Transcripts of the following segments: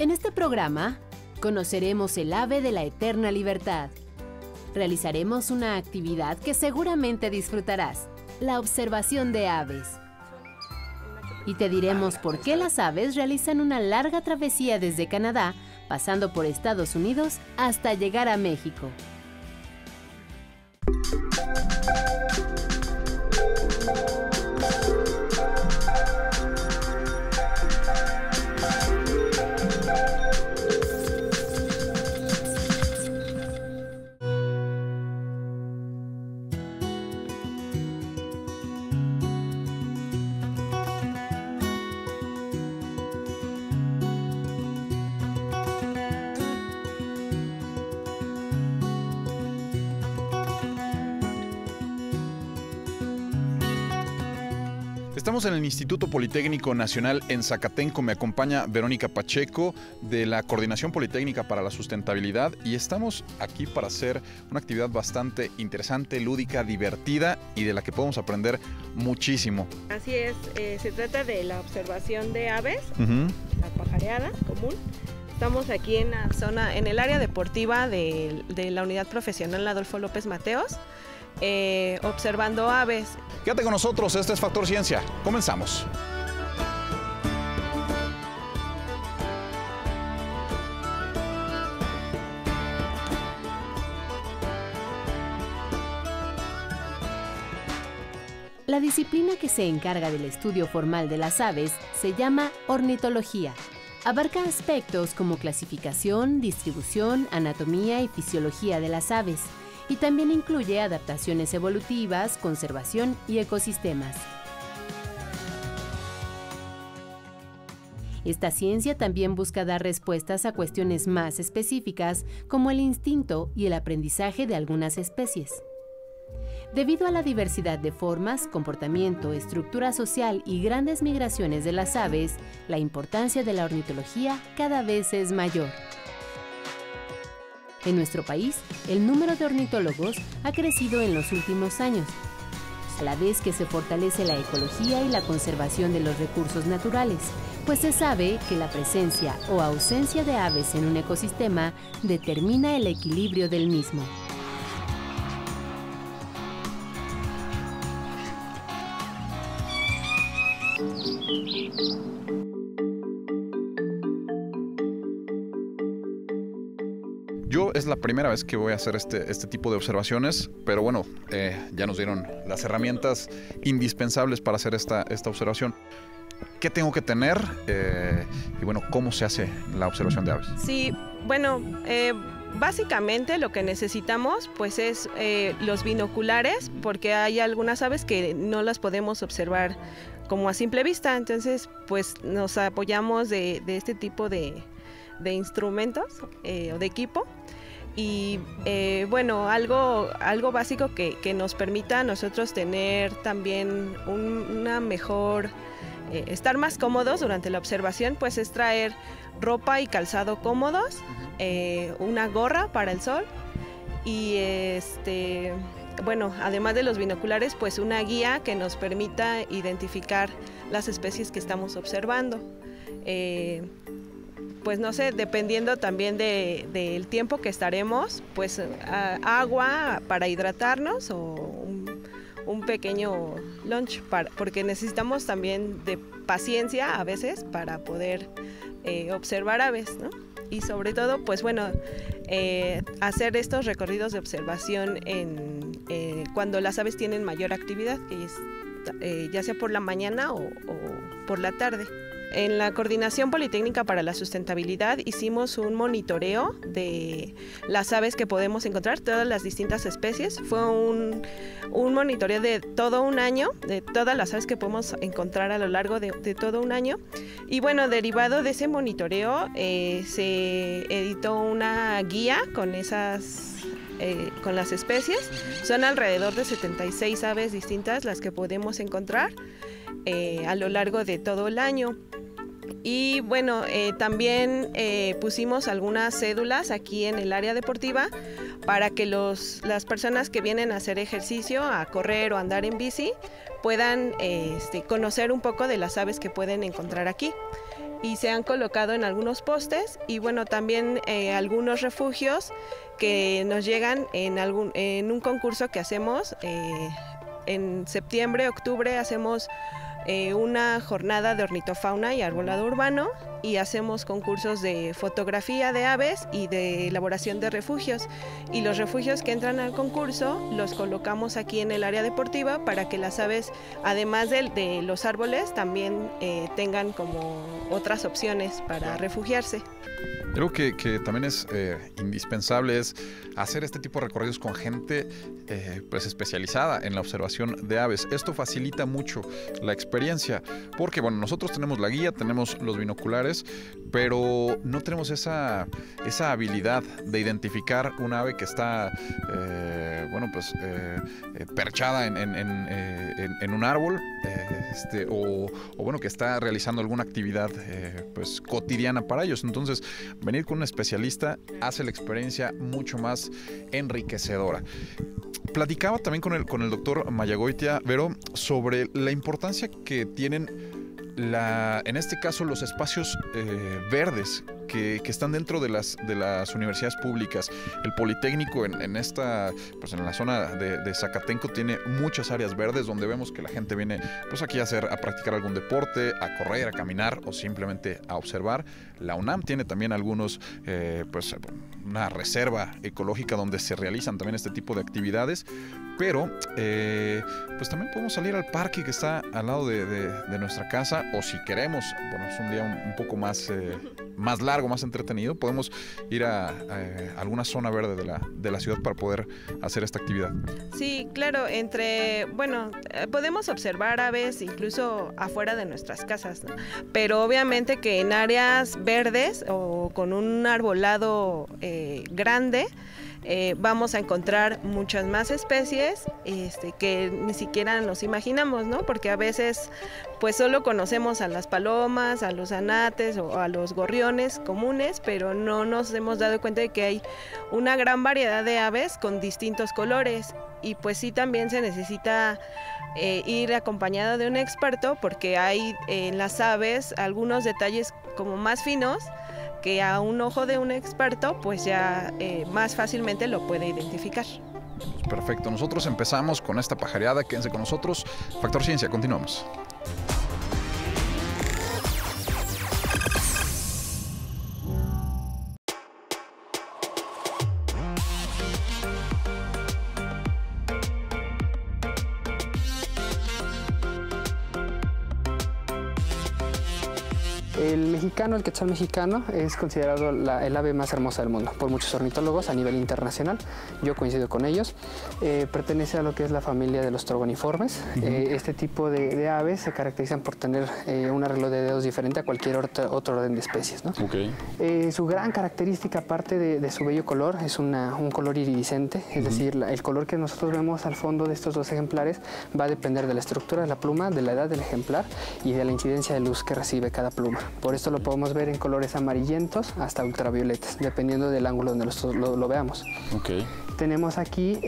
En este programa, conoceremos el ave de la eterna libertad. Realizaremos una actividad que seguramente disfrutarás, la observación de aves. Y te diremos por qué las aves realizan una larga travesía desde Canadá, pasando por Estados Unidos hasta llegar a México. Estamos en el Instituto Politécnico Nacional en Zacatenco. Me acompaña Verónica Pacheco de la Coordinación Politécnica para la Sustentabilidad y estamos aquí para hacer una actividad bastante interesante, lúdica, divertida y de la que podemos aprender muchísimo. Así es, se trata de la observación de aves, la pajareada común. Estamos aquí en la zona, en el área deportiva de la Unidad Profesional Adolfo López Mateos, observando aves. Quédate con nosotros, este es Factor Ciencia. Comenzamos. La disciplina que se encarga del estudio formal de las aves se llama ornitología. Abarca aspectos como clasificación, distribución, anatomía y fisiología de las aves, y también incluye adaptaciones evolutivas, conservación y ecosistemas. Esta ciencia también busca dar respuestas a cuestiones más específicas, como el instinto y el aprendizaje de algunas especies. Debido a la diversidad de formas, comportamiento, estructura social y grandes migraciones de las aves, la importancia de la ornitología cada vez es mayor. En nuestro país, el número de ornitólogos ha crecido en los últimos años, a la vez que se fortalece la ecología y la conservación de los recursos naturales, pues se sabe que la presencia o ausencia de aves en un ecosistema determina el equilibrio del mismo. Yo es la primera vez que voy a hacer este tipo de observaciones, pero bueno, ya nos dieron las herramientas indispensables para hacer esta observación. ¿Qué tengo que tener? Y bueno, ¿cómo se hace la observación de aves? Sí, bueno, básicamente lo que necesitamos pues es los binoculares, porque hay algunas aves que no las podemos observar como a simple vista, entonces pues nos apoyamos de este tipo de instrumentos o de equipo. Y bueno, algo básico que nos permita a nosotros tener también una mejor, estar más cómodos durante la observación, pues es traer ropa y calzado cómodos, una gorra para el sol y bueno, además de los binoculares, pues una guía que nos permita identificar las especies que estamos observando. Pues no sé, dependiendo también del tiempo que estaremos, pues agua para hidratarnos o un pequeño lunch, porque necesitamos también de paciencia a veces para poder observar aves, ¿no? Y sobre todo, pues bueno, hacer estos recorridos de observación cuando las aves tienen mayor actividad, que es ya sea por la mañana o por la tarde. En la Coordinación Politécnica para la Sustentabilidad hicimos un monitoreo de las aves que podemos encontrar, todas las distintas especies. Fue un monitoreo de todo un año, de todas las aves que podemos encontrar a lo largo de todo un año. Y bueno, derivado de ese monitoreo se editó una guía con con las especies. Son alrededor de 76 aves distintas las que podemos encontrar a lo largo de todo el año. Y bueno, también pusimos algunas cédulas aquí en el área deportiva para que las personas que vienen a hacer ejercicio, a correr o andar en bici, puedan conocer un poco de las aves que pueden encontrar aquí. y se han colocado en algunos postes y bueno, también algunos refugios que nos llegan en un concurso que hacemos en septiembre, octubre hacemos una jornada de ornitofauna y arbolado urbano y hacemos concursos de fotografía de aves y de elaboración de refugios, y los refugios que entran al concurso los colocamos aquí en el área deportiva para que las aves, además de los árboles, también tengan como otras opciones para refugiarse. Creo que también es indispensable es hacer este tipo de recorridos con gente pues especializada en la observación de aves. Esto facilita mucho la experiencia porque, bueno, nosotros tenemos la guía, tenemos los binoculares, pero no tenemos esa habilidad de identificar un ave que está perchada en un árbol o bueno, que está realizando alguna actividad pues cotidiana para ellos. Entonces, venir con un especialista hace la experiencia mucho más enriquecedora. Platicaba también con el doctor Mayagoitia, Vero, sobre la importancia que tienen en este caso los espacios verdes que están dentro de las universidades públicas. El Politécnico en la zona de Zacatenco tiene muchas áreas verdes donde vemos que la gente viene pues aquí a practicar algún deporte, a correr, a caminar o simplemente a observar. La UNAM tiene también una reserva ecológica donde se realizan también este tipo de actividades, pero pues también podemos salir al parque que está al lado de nuestra casa, o si queremos, bueno, es un día un poco más largo, más entretenido, podemos ir a alguna zona verde de la ciudad para poder hacer esta actividad. Sí, claro, podemos observar aves incluso afuera de nuestras casas, ¿no? Pero obviamente que en áreas verdes o con un arbolado grande, vamos a encontrar muchas más especies que ni siquiera nos imaginamos, ¿no? Porque a veces pues solo conocemos a las palomas, a los anates o a los gorriones comunes, pero no nos hemos dado cuenta de que hay una gran variedad de aves con distintos colores, y pues sí, también se necesita ir acompañada de un experto porque hay en las aves algunos detalles como más finos que a un ojo de un experto pues ya más fácilmente lo puede identificar. Perfecto, nosotros empezamos con esta pajareada, quédense con nosotros. Factor Ciencia, continuamos. El mexicano, el quetzal mexicano, es considerado el ave más hermosa del mundo por muchos ornitólogos a nivel internacional. Yo coincido con ellos. Pertenece a lo que es la familia de los trogoniformes. Este tipo de aves se caracterizan por tener un arreglo de dedos diferente a cualquier otro orden de especies, ¿no? Okay. Su gran característica, aparte de su bello color, es un color iridiscente. Es decir, el color que nosotros vemos al fondo de estos dos ejemplares va a depender de la estructura de la pluma, de la edad del ejemplar y de la incidencia de luz que recibe cada pluma. Por esto lo podemos ver en colores amarillentos hasta ultravioletas, dependiendo del ángulo donde lo veamos. Okay. Tenemos aquí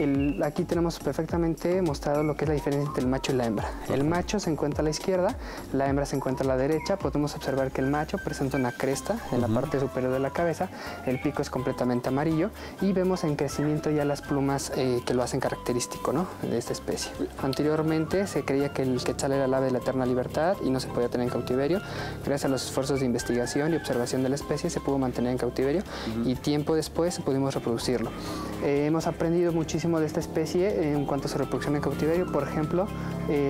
tenemos perfectamente mostrado lo que es la diferencia entre el macho y la hembra. El macho se encuentra a la izquierda, la hembra se encuentra a la derecha. Podemos observar que el macho presenta una cresta en la parte superior de la cabeza, el pico es completamente amarillo y vemos en crecimiento ya las plumas que lo hacen característico, ¿no?, de esta especie. Anteriormente se creía que el quetzal era el ave de la eterna libertad y no se podía tener en cautiverio. Gracias a los esfuerzos de investigación y observación de la especie se pudo mantener en cautiverio y tiempo después pudimos reproducirlo. Hemos aprendido muchísimo de esta especie en cuanto a su reproducción en cautiverio. Por ejemplo,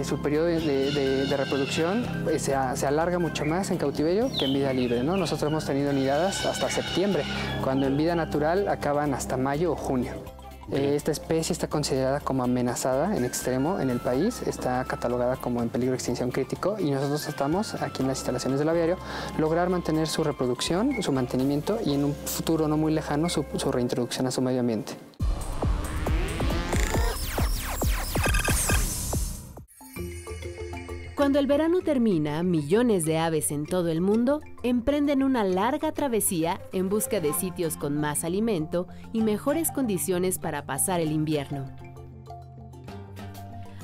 su periodo de reproducción se alarga mucho más en cautiverio que en vida libre, ¿no? Nosotros hemos tenido nidadas hasta septiembre, cuando en vida natural acaban hasta mayo o junio. Esta especie está considerada como amenazada en extremo en el país, está catalogada como en peligro de extinción crítico y nosotros tratamos aquí en las instalaciones del aviario lograr mantener su reproducción, su mantenimiento y en un futuro no muy lejano su reintroducción a su medio ambiente. Cuando el verano termina, millones de aves en todo el mundo emprenden una larga travesía en busca de sitios con más alimento y mejores condiciones para pasar el invierno.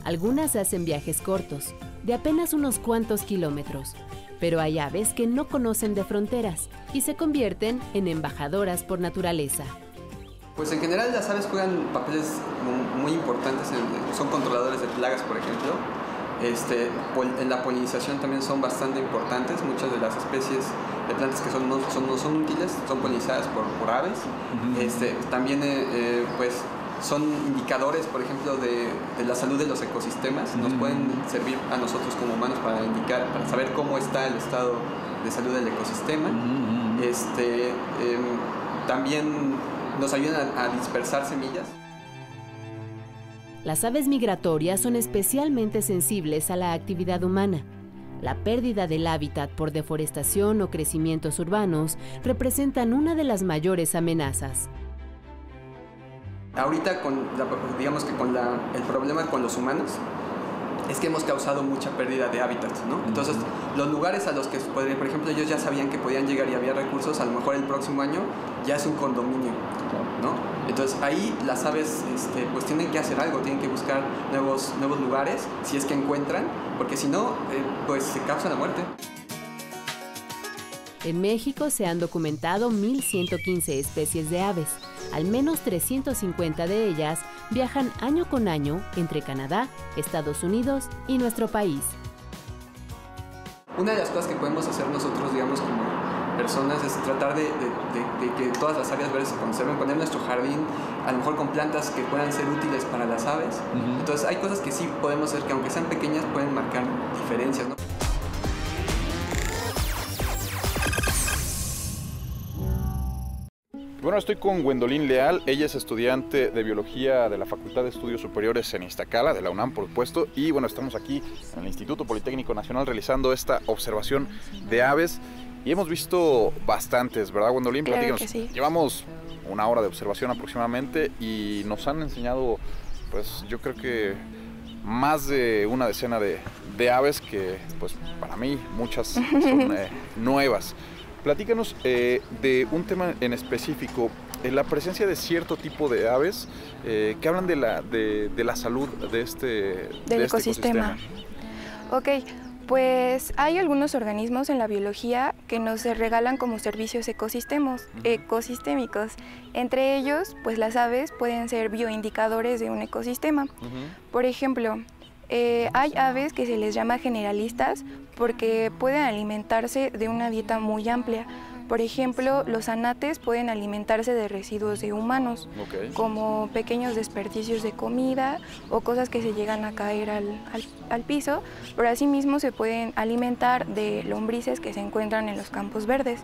Algunas hacen viajes cortos, de apenas unos cuantos kilómetros, Pero hay aves que no conocen de fronteras y se convierten en embajadoras por naturaleza. Pues en general las aves juegan papeles muy importantes, son controladores de plagas, por ejemplo. En la polinización también son bastante importantes. Muchas de las especies de plantas que no son útiles son polinizadas por aves. También pues son indicadores, por ejemplo, de la salud de los ecosistemas. Nos pueden servir a nosotros como humanos para saber cómo está el estado de salud del ecosistema. También nos ayudan a dispersar semillas. Las aves migratorias son especialmente sensibles a la actividad humana. La pérdida del hábitat por deforestación o crecimientos urbanos representan una de las mayores amenazas. Ahorita, digamos que el problema con los humanos es que hemos causado mucha pérdida de hábitat, ¿no? Entonces, los lugares a los que, por ejemplo, ellos ya sabían que podían llegar y había recursos, a lo mejor el próximo año ya es un condominio, ¿no? Entonces, ahí las aves pues tienen que hacer algo, tienen que buscar nuevos lugares, si es que encuentran, porque si no, pues se causa la muerte. En México se han documentado 1.115 especies de aves. Al menos 350 de ellas viajan año con año entre Canadá, Estados Unidos y nuestro país. Una de las cosas que podemos hacer nosotros, digamos, como personas, es tratar de que todas las áreas verdes se conserven, poner nuestro jardín a lo mejor con plantas que puedan ser útiles para las aves. Entonces hay cosas que sí podemos hacer que, aunque sean pequeñas, pueden marcar diferencias, ¿no? Bueno, estoy con Gwendolyn Leal. Ella es estudiante de Biología de la Facultad de Estudios Superiores en Iztacala, de la UNAM, por supuesto. Y bueno, estamos aquí en el Instituto Politécnico Nacional realizando esta observación de aves. Y hemos visto bastantes, ¿verdad, Gwendolyn? Claro Platícanos. que sí. Llevamos una hora de observación aproximadamente y nos han enseñado, pues yo creo que más de una decena de aves que, pues para mí, muchas son nuevas. Platícanos de un tema en específico, la presencia de cierto tipo de aves que hablan de la salud de este ecosistema. Ok, pues hay algunos organismos en la biología que nos regalan como servicios ecosistémicos. Entre ellos, pues las aves pueden ser bioindicadores de un ecosistema. Por ejemplo, hay aves que se les llama generalistas porque pueden alimentarse de una dieta muy amplia. Por ejemplo, los anates pueden alimentarse de residuos de humanos, como pequeños desperdicios de comida o cosas que se llegan a caer al piso, pero asimismo se pueden alimentar de lombrices que se encuentran en los campos verdes.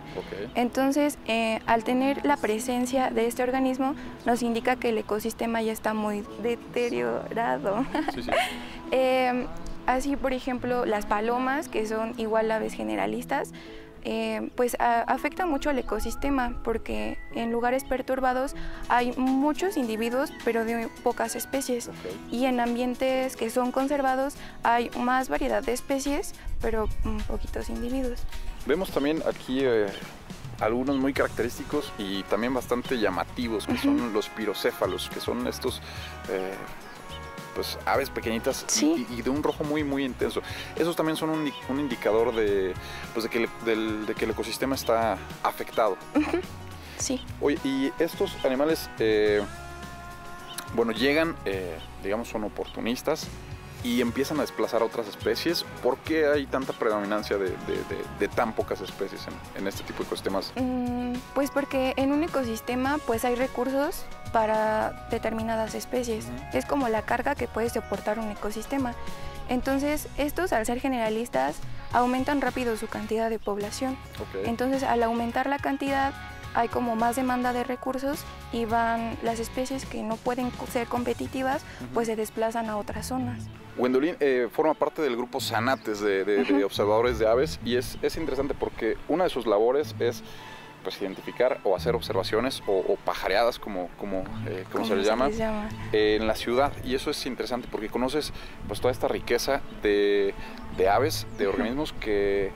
Entonces, al tener la presencia de este organismo, nos indica que el ecosistema ya está muy deteriorado. Así, por ejemplo, las palomas, que son igual aves generalistas, pues afecta mucho al ecosistema porque en lugares perturbados hay muchos individuos pero de pocas especies y en ambientes que son conservados hay más variedad de especies pero poquitos individuos. Vemos también aquí algunos muy característicos y también bastante llamativos que son los pirocéfalos, que son estos pues aves pequeñitas y de un rojo muy muy intenso. Esos también son un indicador de que el ecosistema está afectado. Sí. Oye, y estos animales, bueno, llegan, digamos, son oportunistas y empiezan a desplazar a otras especies. ¿Por qué hay tanta predominancia de tan pocas especies en este tipo de ecosistemas? Pues porque en un ecosistema pues hay recursos para determinadas especies. Es como la carga que puede soportar un ecosistema. Entonces, estos, al ser generalistas, aumentan rápido su cantidad de población. Entonces, al aumentar la cantidad, hay como más demanda de recursos y van las especies que no pueden ser competitivas, pues se desplazan a otras zonas. Gwendolyn forma parte del grupo Zanates de observadores de aves y es interesante porque una de sus labores es pues identificar o hacer observaciones o pajareadas como se les llama en la ciudad, y eso es interesante porque conoces pues toda esta riqueza de aves, de organismos que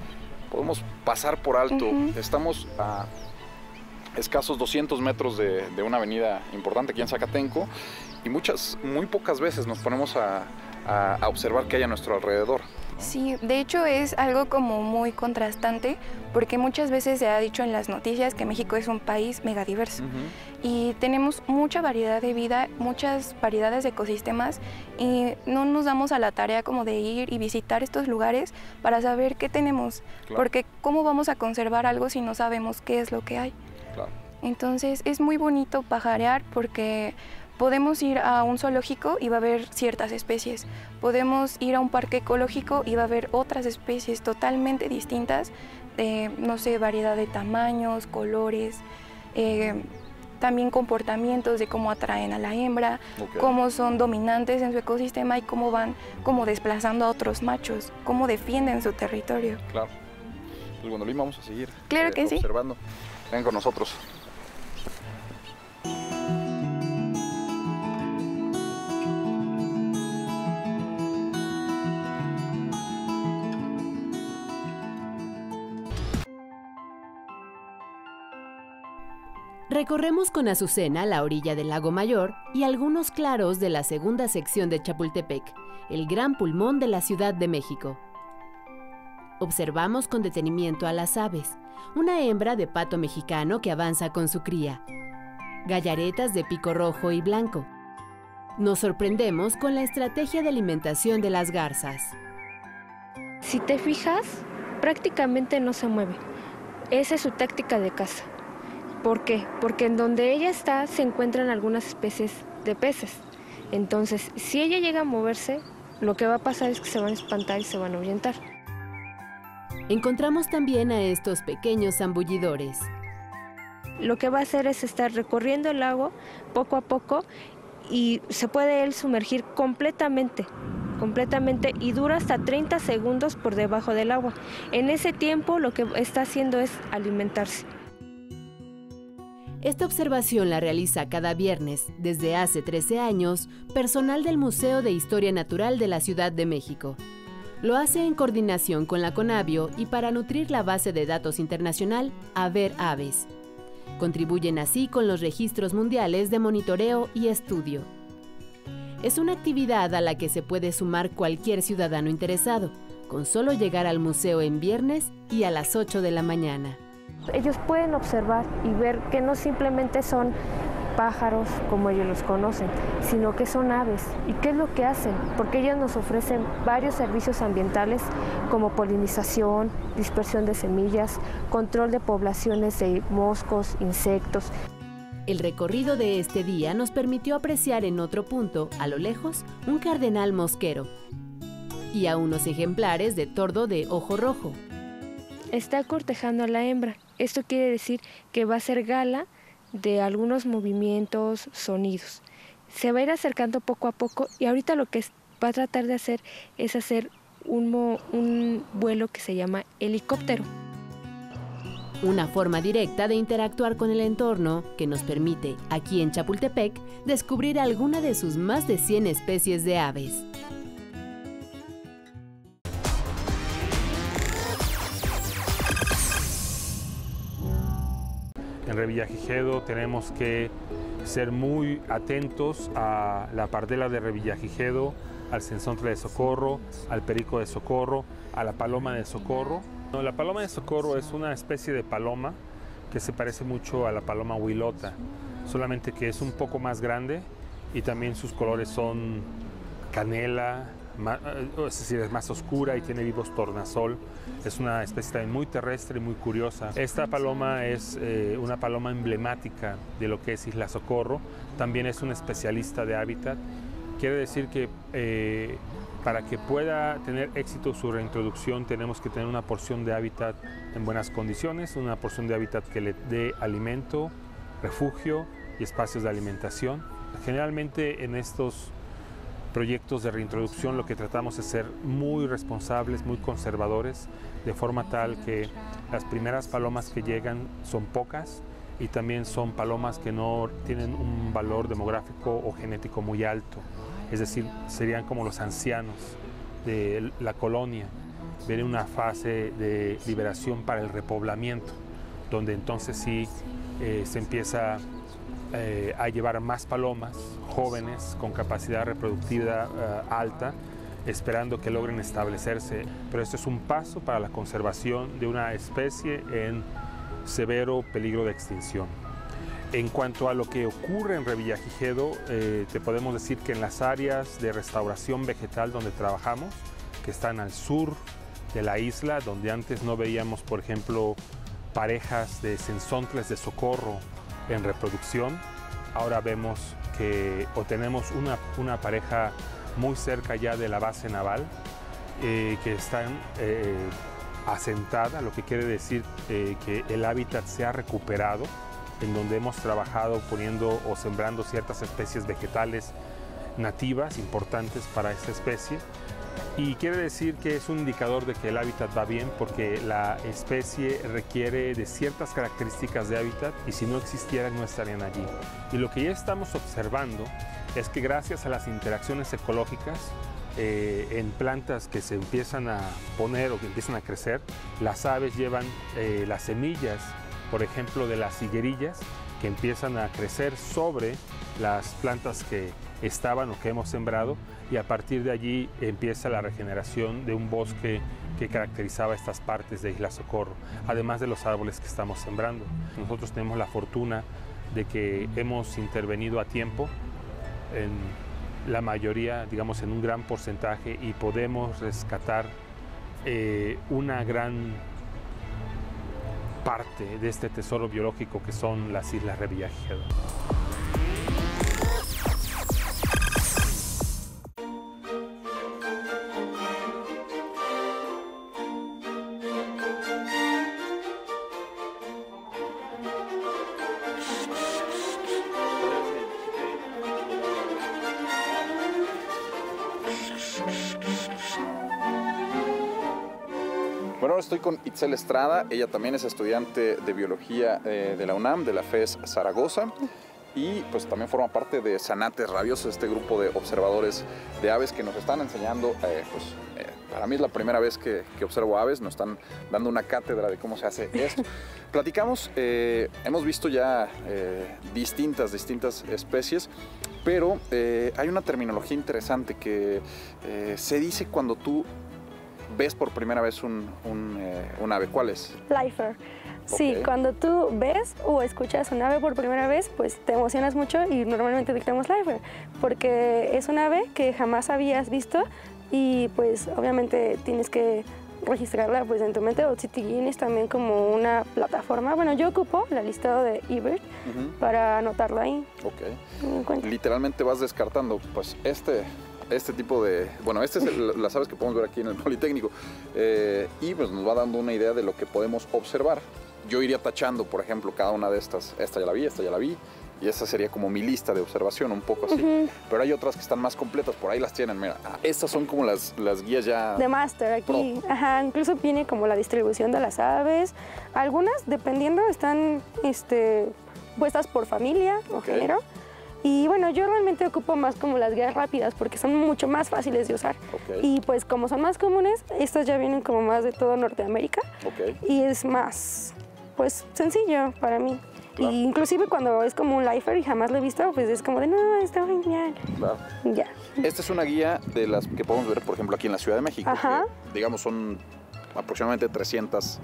podemos pasar por alto. Estamos a escasos 200 metros de una avenida importante aquí en Zacatenco y muy pocas veces nos ponemos a observar qué hay a nuestro alrededor. Sí, de hecho es algo como muy contrastante porque muchas veces se ha dicho en las noticias que México es un país megadiverso y tenemos mucha variedad de vida, muchas variedades de ecosistemas y no nos damos a la tarea como de ir y visitar estos lugares para saber qué tenemos, porque ¿cómo vamos a conservar algo si no sabemos qué es lo que hay? Entonces es muy bonito pajarear porque podemos ir a un zoológico y va a haber ciertas especies. Podemos ir a un parque ecológico y va a haber otras especies totalmente distintas, no sé, variedad de tamaños, colores, también comportamientos de cómo atraen a la hembra, cómo son dominantes en su ecosistema y cómo van como desplazando a otros machos, cómo defienden su territorio. Claro. Pues bueno, Lima, vamos a seguir observando. Vengan con nosotros. Recorremos con Azucena la orilla del Lago Mayor y algunos claros de la segunda sección de Chapultepec, el gran pulmón de la Ciudad de México. Observamos con detenimiento a las aves, una hembra de pato mexicano que avanza con su cría, gallaretas de pico rojo y blanco. Nos sorprendemos con la estrategia de alimentación de las garzas. Si te fijas, prácticamente no se mueve. Esa es su táctica de caza. ¿Por qué? Porque en donde ella está se encuentran algunas especies de peces. Entonces, si ella llega a moverse, lo que va a pasar es que se van a espantar y se van a ahuyentar. Encontramos también a estos pequeños zambullidores. Lo que va a hacer es estar recorriendo el lago poco a poco y se puede él sumergir completamente y dura hasta 30 segundos por debajo del agua. En ese tiempo lo que está haciendo es alimentarse. Esta observación la realiza cada viernes, desde hace 13 años, personal del Museo de Historia Natural de la Ciudad de México. Lo hace en coordinación con la Conavio y para nutrir la base de datos internacional A Ver Aves. Contribuyen así con los registros mundiales de monitoreo y estudio. Es una actividad a la que se puede sumar cualquier ciudadano interesado, con solo llegar al museo en viernes y a las 8 de la mañana. Ellos pueden observar y ver que no simplemente son pájaros como ellos los conocen, sino que son aves. ¿Y qué es lo que hacen? Porque ellos nos ofrecen varios servicios ambientales como polinización, dispersión de semillas, control de poblaciones de moscos, insectos. El recorrido de este día nos permitió apreciar en otro punto, a lo lejos, un cardenal mosquero y a unos ejemplares de tordo de ojo rojo. Está cortejando a la hembra. Esto quiere decir que va a ser gala de algunos movimientos, sonidos. Se va a ir acercando poco a poco y ahorita lo que va a tratar de hacer es hacer un vuelo que se llama helicóptero. Una forma directa de interactuar con el entorno que nos permite, aquí en Chapultepec, descubrir alguna de sus más de 100 especies de aves. En Revillagigedo tenemos que ser muy atentos a la pardela de Revillagigedo, al censontle de Socorro, al perico de Socorro, a la paloma de Socorro. La paloma de Socorro es una especie de paloma que se parece mucho a la paloma huilota, solamente que es un poco más grande y también sus colores son canela, es decir, es más oscura y tiene vivos tornasol. Es una especie también muy terrestre y muy curiosa. Esta paloma es una paloma emblemática de lo que es Isla Socorro. También es un especialista de hábitat. Quiere decir que para que pueda tener éxito su reintroducción tenemos que tener una porción de hábitat en buenas condiciones, una porción de hábitat que le dé alimento, refugio y espacios de alimentación. Generalmente en estos proyectos de reintroducción lo que tratamos es ser muy responsables, muy conservadores, de forma tal que las primeras palomas que llegan son pocas y también son palomas que no tienen un valor demográfico o genético muy alto, es decir, serían como los ancianos de la colonia. Viene una fase de liberación para el repoblamiento, donde entonces sí se empieza a llevar más palomas jóvenes con capacidad reproductiva alta esperando que logren establecerse, pero esto es un paso para la conservación de una especie en severo peligro de extinción. En cuanto a lo que ocurre en Revillagigedo, te podemos decir que en las áreas de restauración vegetal donde trabajamos, que están al sur de la isla, donde antes no veíamos, por ejemplo, parejas de censontles de socorro en reproducción, ahora vemos que tenemos una pareja muy cerca ya de la base naval, que están asentada, lo que quiere decir que el hábitat se ha recuperado, en donde hemos trabajado poniendo o sembrando ciertas especies vegetales nativas importantes para esta especie. Y quiere decir que es un indicador de que el hábitat va bien, porque la especie requiere de ciertas características de hábitat y si no existieran no estarían allí. Y lo que ya estamos observando es que gracias a las interacciones ecológicas en plantas que se empiezan a poner o que empiezan a crecer, las aves llevan las semillas, por ejemplo, de las higuerillas, que empiezan a crecer sobre las plantas que estaban o que hemos sembrado, y a partir de allí empieza la regeneración de un bosque que caracterizaba estas partes de Isla Socorro, además de los árboles que estamos sembrando. Nosotros tenemos la fortuna de que hemos intervenido a tiempo en la mayoría, digamos en un gran porcentaje, y podemos rescatar una gran parte de este tesoro biológico que son las Islas Revillagigedo. Bueno, ahora estoy con Itzel Estrada, ella también es estudiante de biología de la UNAM, de la FES Zaragoza, y pues también forma parte de Zanates Rabiosos, este grupo de observadores de aves que nos están enseñando, para mí es la primera vez que observo aves, nos están dando una cátedra de cómo se hace esto. Platicamos, hemos visto ya distintas especies, pero hay una terminología interesante que se dice cuando tú ves por primera vez un ave. ¿Cuál es? Lifer. Sí, Okay. Cuando tú ves o escuchas un ave por primera vez, pues te emocionas mucho y normalmente decimos Lifer, porque es un ave que jamás habías visto y pues obviamente tienes que registrarla pues en tu mente, o City Guinness también como una plataforma. Bueno, yo ocupo la listado de eBird para anotarlo ahí. Ok. Literalmente vas descartando, pues este tipo de... Bueno, este es las aves que podemos ver aquí en el Politécnico, y pues nos va dando una idea de lo que podemos observar. Yo iría tachando, por ejemplo, cada una de estas. Esta ya la vi, y esa sería como mi lista de observación, un poco así. Pero hay otras que están más completas, por ahí las tienen, mira. Estas son como las guías ya... De Master, aquí. Ajá, incluso viene como la distribución de las aves. Algunas, dependiendo, están puestas por familia o género. Y bueno, yo realmente ocupo más como las guías rápidas porque son mucho más fáciles de usar. Y pues como son más comunes, estas ya vienen como más de todo Norteamérica. Y es más, pues sencillo para mí. Claro. Y inclusive cuando es como un lifer y jamás lo he visto, pues es como de, no, está genial. Claro. Ya. Esta es una guía de las que podemos ver, por ejemplo, aquí en la Ciudad de México. Ajá. Que, digamos, son aproximadamente 300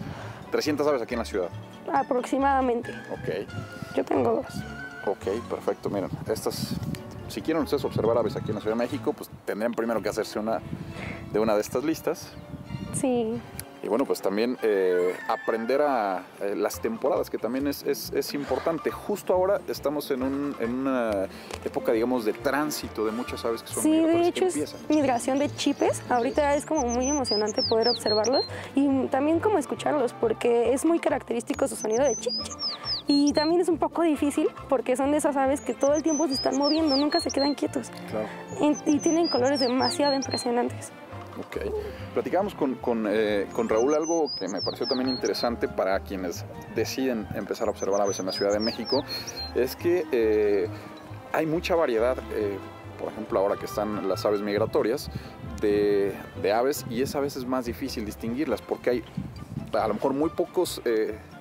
aves aquí en la ciudad. Aproximadamente. Ok. Yo tengo 2. Ok, perfecto. Miren, estas, si quieren ustedes observar aves aquí en la Ciudad de México, pues tendrían primero que hacerse una de estas listas. Sí. Y bueno, pues también aprender a las temporadas, que también es importante. Justo ahora estamos en una época, digamos, de tránsito de muchas aves que son migratorias. De hecho es migración de chipes. Ahorita es como muy emocionante poder observarlos y también como escucharlos, porque es muy característico su sonido de chip, chip. Y también es un poco difícil porque son de esas aves que todo el tiempo se están moviendo, nunca se quedan quietos. Claro. Y tienen colores demasiado impresionantes. Ok. Platicábamos con Raúl algo que me pareció también interesante para quienes deciden empezar a observar aves en la Ciudad de México, es que hay mucha variedad, por ejemplo ahora que están las aves migratorias, de aves, y es a veces más difícil distinguirlas porque hay a lo mejor muy pocos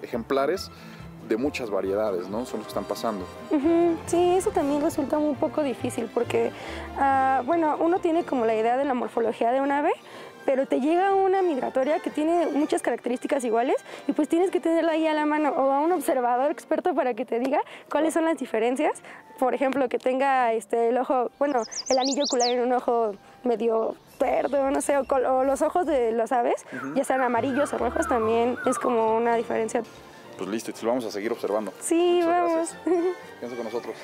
ejemplares de muchas variedades, ¿no? Son los que están pasando. Sí, eso también resulta un poco difícil porque, bueno, uno tiene como la idea de la morfología de un ave, pero te llega una migratoria que tiene muchas características iguales y pues tienes que tenerla ahí a la mano o a un observador experto para que te diga cuáles son las diferencias. Por ejemplo, que tenga el ojo, bueno, el anillo ocular en un ojo medio verde, no sé, o los ojos de las aves, ya sean amarillos o rojos, también es como una diferencia. Pues listo, y lo vamos a seguir observando. Sí, muchas vamos. Gracias. Quédense con nosotros.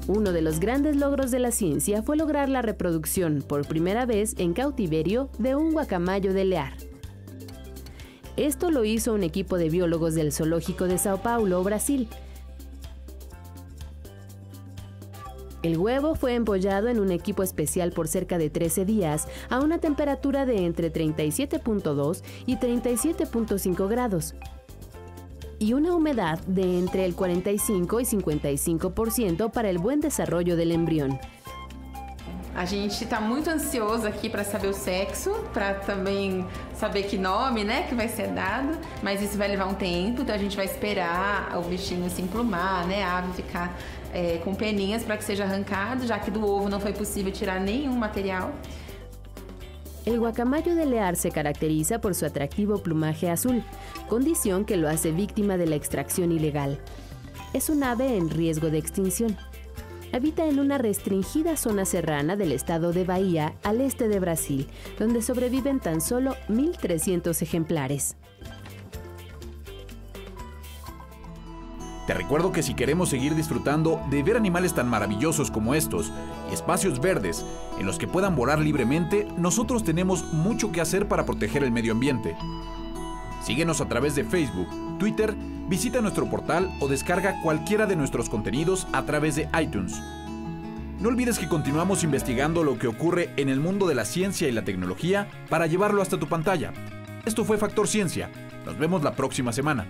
Uno de los grandes logros de la ciencia fue lograr la reproducción, por primera vez en cautiverio, de un guacamayo de Lear. Esto lo hizo un equipo de biólogos del Zoológico de Sao Paulo, Brasil. El huevo fue empollado en un equipo especial por cerca de 13 días a una temperatura de entre 37.2 y 37.5 grados. Y una humedad de entre el 45 y 55% para el buen desarrollo del embrión. A gente está muito ansioso aqui para saber o sexo, para também saber que nome, né, que vai ser dado, mas isso vai levar um tempo, então a gente vai esperar o bichinho se emplumar, né, a ave ficar com peninhas para que seja arrancado, já que do ovo não foi possível tirar nenhum material. El guacamayo de Lear se caracteriza por su atractivo plumaje azul, condición que lo hace víctima de la extracción ilegal. Es un ave en riesgo de extinción. Habita en una restringida zona serrana del estado de Bahía, al este de Brasil, donde sobreviven tan solo 1.300 ejemplares. Te recuerdo que si queremos seguir disfrutando de ver animales tan maravillosos como estos y espacios verdes en los que puedan volar libremente, nosotros tenemos mucho que hacer para proteger el medio ambiente. Síguenos a través de Facebook, Twitter, visita nuestro portal o descarga cualquiera de nuestros contenidos a través de iTunes. No olvides que continuamos investigando lo que ocurre en el mundo de la ciencia y la tecnología para llevarlo hasta tu pantalla. Esto fue Factor Ciencia. Nos vemos la próxima semana.